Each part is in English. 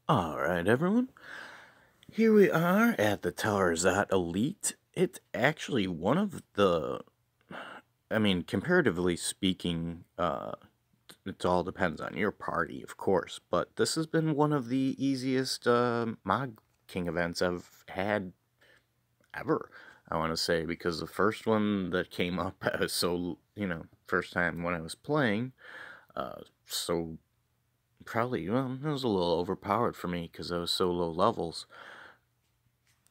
Alright, everyone. Here we are at the Taurzat Elite. It's actually one of the... comparatively speaking, it all depends on your party, of course, but this has been one of the easiest Mod King events I've had ever, I want to say, because the first one that came up, I was so, first time when I was playing, so probably, well, it was a little overpowered for me because I was so low levels.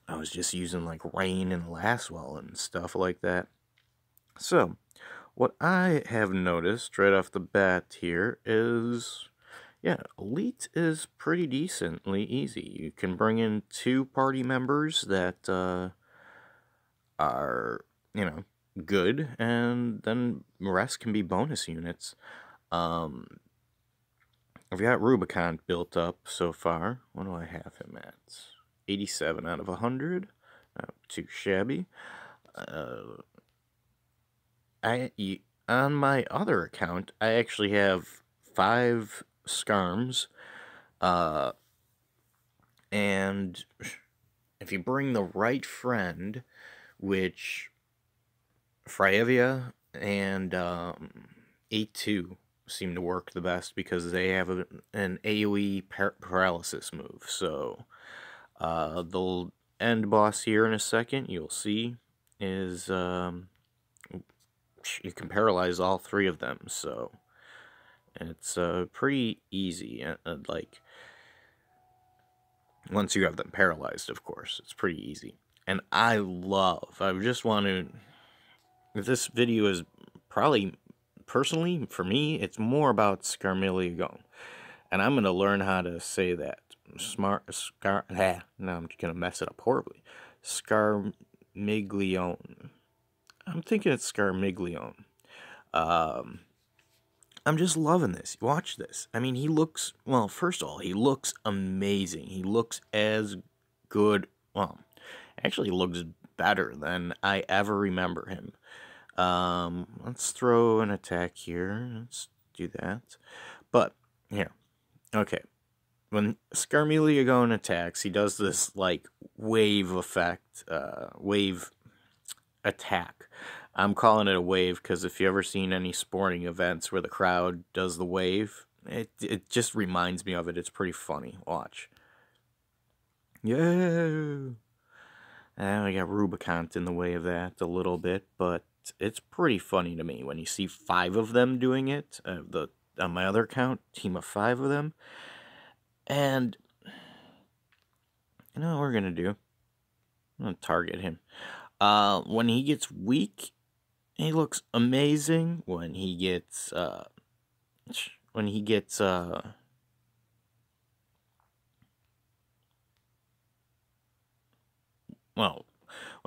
I was just using like Rain and Lastwell and stuff like that. So, what I have noticed right off the bat here is, yeah, Elite is pretty decently easy. You can bring in 2 party members that are, good, and then the rest can be bonus units. I've got Rubicon built up so far. What do I have him at? 87 out of 100. Not too shabby. On my other account, I actually have 5 Scarms. And if you bring the right friend, which Heya and A2 seem to work the best because they have an AoE paralysis move. So the end boss here in a second, you'll see, is you can paralyze all 3 of them. So it's pretty easy. Like, once you have them paralyzed, of course, it's pretty easy. And I just want to... This video is probably, personally, for me, it's more about Scarmiglione. And I'm going to learn how to say that. Now I'm going to mess it up horribly. Scarmiglione. I'm thinking it's Scarmiglione. I'm just loving this. Watch this. I mean, he looks... Well, first of all, he looks amazing. He looks as good... Well, actually looks better than I ever remember him. Let's throw an attack here. Let's do that. But, here. Okay. When Scarmiglione attacks, he does this, like, wave effect. Wave attack. I'm calling it a wave because if you ever seen any sporting events where the crowd does the wave, it just reminds me of it. It's pretty funny. Watch. Yeah. And I got Rubicon in the way of that a little bit, but it's pretty funny to me when you see 5 of them doing it. On my other account, team of 5 of them. And you know what we're gonna do? I'm gonna target him. When he gets weak, he looks amazing. When he gets well, when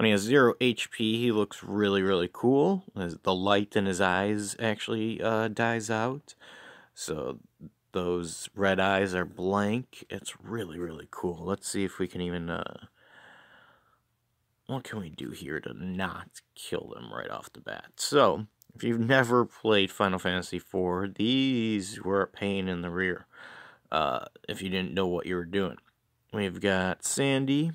he has 0 HP, he looks really, really cool. The light in his eyes actually dies out. So those red eyes are blank. It's really, really cool. Let's see if we can even... what can we do here to not kill them right off the bat? So, if you've never played Final Fantasy IV, these were a pain in the rear. If you didn't know what you were doing. We've got Sandy,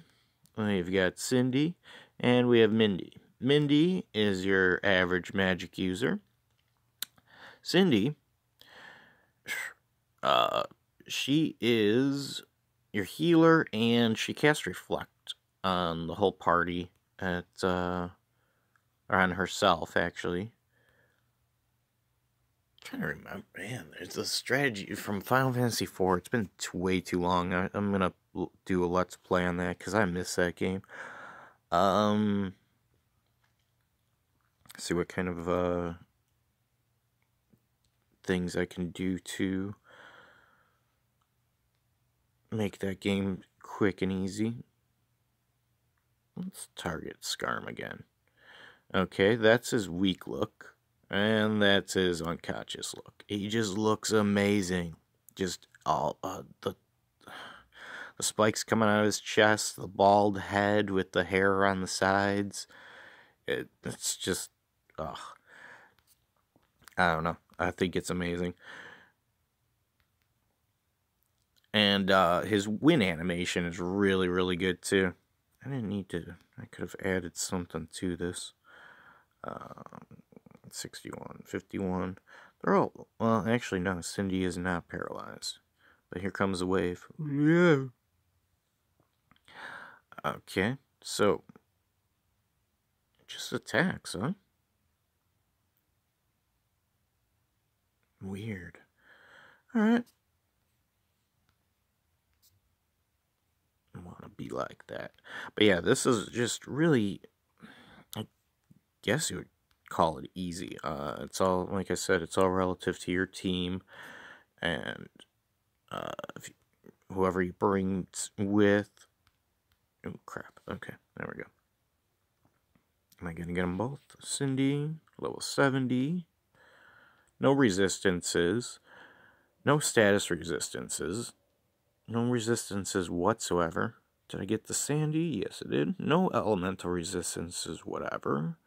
we've got Cindy, and we have Mindy. Mindy is your average magic user. Cindy, she is your healer, and she casts Reflect on the whole party, or on herself, actually. I'm trying to remember, man, there's a strategy from Final Fantasy IV. It's been way too long. I'm gonna do a Let's Play on that, because I miss that game. See what kind of, things I can do to make that game quick and easy. Let's target Scarm again. Okay, that's his weak look. And that's his unconscious look. He just looks amazing. Just all the spikes coming out of his chest, the bald head with the hair on the sides. It's just, ugh. I don't know. I think it's amazing. And his win animation is really, really good too. I didn't need to. I could have added something to this. 61, 51. They're all. Well, actually, no. Cindy is not paralyzed. But here comes a wave. Yeah. Okay, so. Just attacks, huh? Weird. Alright. I want to be like that. But yeah, this is just really, I guess you would call it easy. It's all, like I said, it's all relative to your team. And if you, whoever you bring with. Oh, crap. Okay, there we go. Am I going to get them both? Cindy, level 70. No resistances. No status resistances. No resistances whatsoever. Did I get the Sandy? Yes, I did. No elemental resistances whatsoever.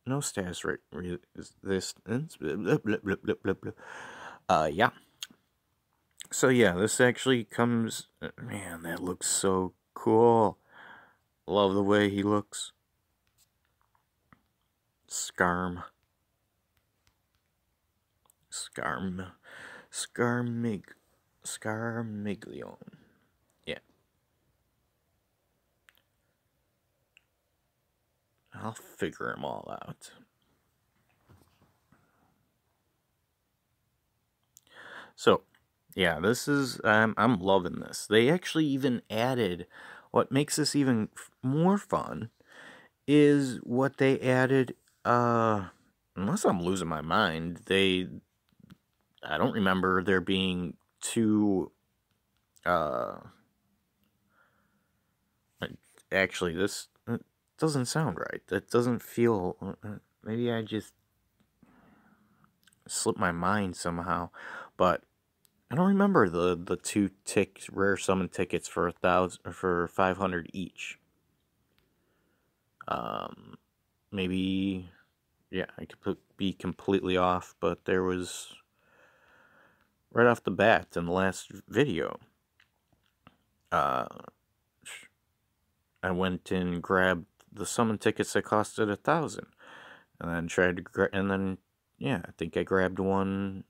No status resistance. Blah, blah, blah, blah, blah, blah. Yeah. So yeah, this actually comes... Man, that looks so cool. Love the way he looks. Scarmiglione. Yeah. I'll figure them all out. So, yeah, this is, I'm loving this. They actually even added, what makes this even more fun is what they added, unless I'm losing my mind, I don't remember there being two, actually, this doesn't sound right. That doesn't feel, maybe I just slipped my mind somehow, but I don't remember the two rare summon tickets for 1,000 for 500 each. Maybe, yeah, I could be completely off, but there was right off the bat in the last video. I went and grabbed the summon tickets that costed 1,000, and then tried to and then yeah, I think I grabbed one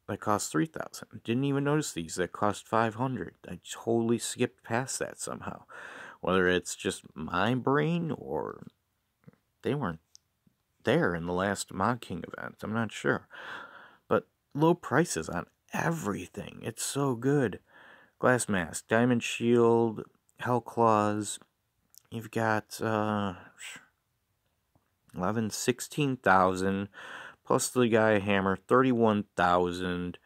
that cost 3,000. Didn't even notice these that cost 500. I totally skipped past that somehow. Whether it's just my brain or they weren't there in the last Mod King event, I'm not sure. But low prices on everything. It's so good. Glass Mask, Diamond Shield, Hell Claws. You've got 16,000 plus the Gaia Hammer, 31,000.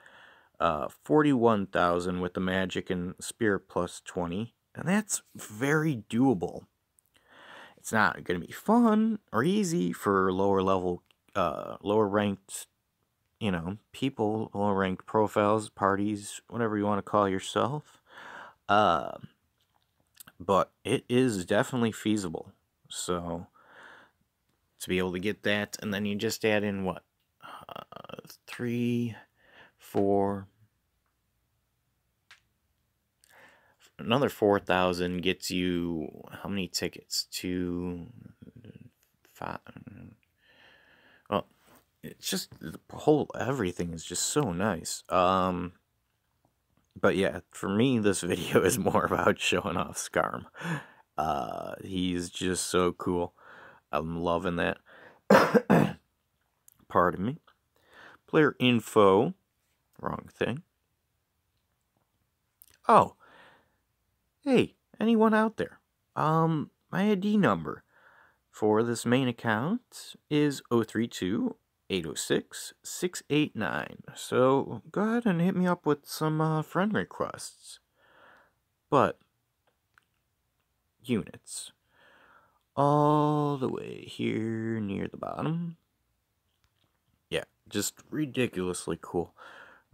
41,000 with the magic and spirit plus 20, and that's very doable. It's not going to be fun or easy for lower level, lower ranked, people, lower ranked profiles, parties, whatever you want to call yourself. But it is definitely feasible. So to be able to get that, and then you just add in what, 3, 4. Another 4,000 gets you how many tickets? 2, 5. Well, it's just the whole everything is just so nice. But yeah, for me, this video is more about showing off Scarm. He's just so cool. I'm loving that. Pardon me. Player info. Wrong thing. Oh. Hey, anyone out there? My ID number for this main account is 032-806-689. So go ahead and hit me up with some friend requests. But units. All the way here near the bottom. Yeah, just ridiculously cool.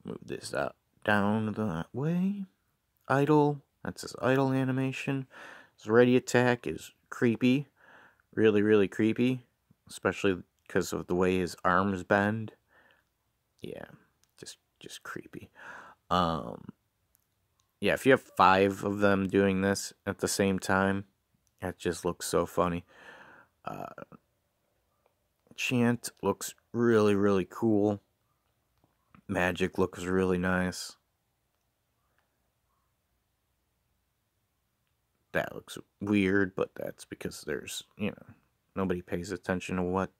Move this out down that way. Idle. That's his idle animation. His ready attack is creepy. Really, really creepy. Especially because of the way his arms bend. Yeah, just creepy. Yeah, if you have 5 of them doing this at the same time, that just looks so funny. Chant looks really, really cool. Magic looks really nice. That looks weird, but that's because there's, nobody pays attention to what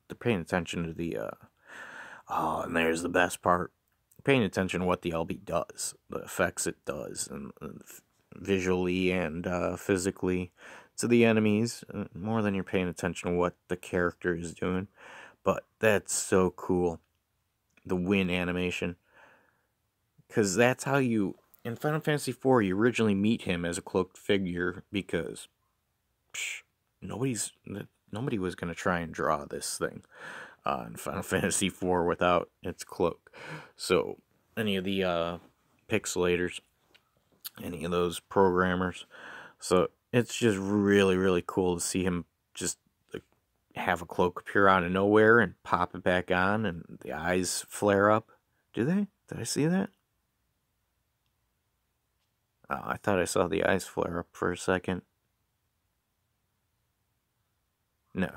they're paying attention to the, oh, and there's the best part. Paying attention to what the LB does, the effects it does, and visually and physically to the enemies, more than you're paying attention to what the character is doing. But that's so cool. The win animation. Because that's how you, in Final Fantasy IV, you originally meet him as a cloaked figure, because nobody was going to try and draw this thing in Final Fantasy IV without its cloak. So, any of the pixelators, any of those programmers. So, it's just really, really cool to see him just have a cloak appear out of nowhere and pop it back on, and the eyes flare up. Do they? Did I see that? Oh, I thought I saw the eyes flare up for a second. No.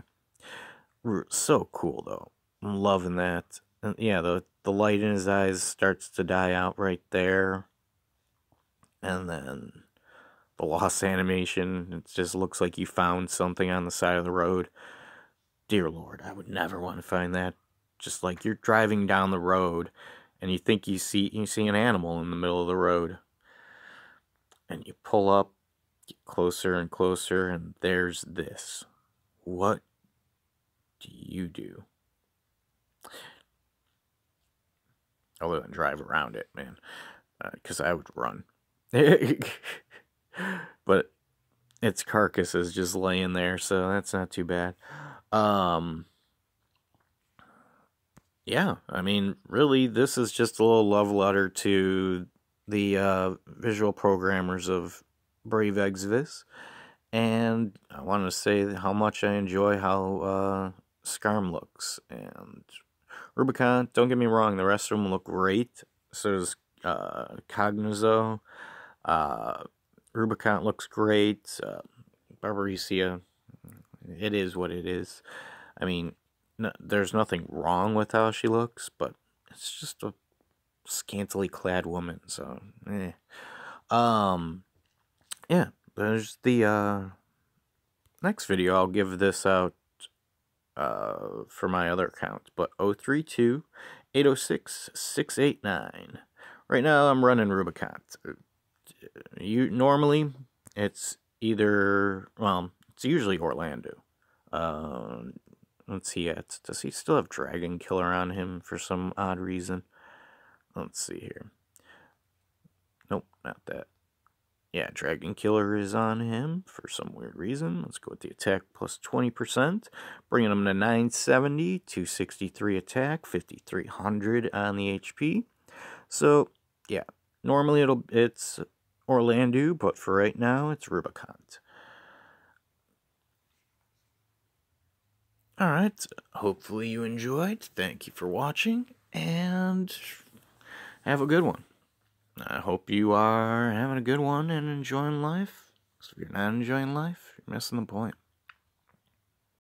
So cool, though. I'm loving that. And yeah, the light in his eyes starts to die out right there. And then the lost animation, it just looks like you found something on the side of the road. Dear Lord, I would never want to find that. Just like you're driving down the road and you think you see an animal in the middle of the road. And you pull up, get closer and closer, and there's this. What do you do? Other than drive around it, man. Because I would run. But its carcass is just laying there, so that's not too bad. Yeah, I mean, really, this is just a little love letter to the visual programmers of Brave Exvius. And I want to say how much I enjoy how Scarm looks. And Rubicon, don't get me wrong, the rest of them look great. So does Cognizo. Rubicon looks great. Barbarisia, it is what it is. I mean, there's nothing wrong with how she looks, but it's just a scantily clad woman, so yeah, there's the next video. I'll give this out for my other account, but 032-806-689. Right now I'm running Rubicon. Normally it's either, well, it's usually Orlando. Let's see, does he still have Dragon Killer on him for some odd reason? Let's see here. Nope, not that. Yeah, Dragon Killer is on him for some weird reason. Let's go with the attack plus 20%, bringing him to 970, 263 attack, 5300 on the HP. So, yeah, normally it's Orlando, but for right now, it's Rubicon. Alright, hopefully you enjoyed. Thank you for watching, and have a good one. I hope you are having a good one and enjoying life. So if you're not enjoying life, you're missing the point.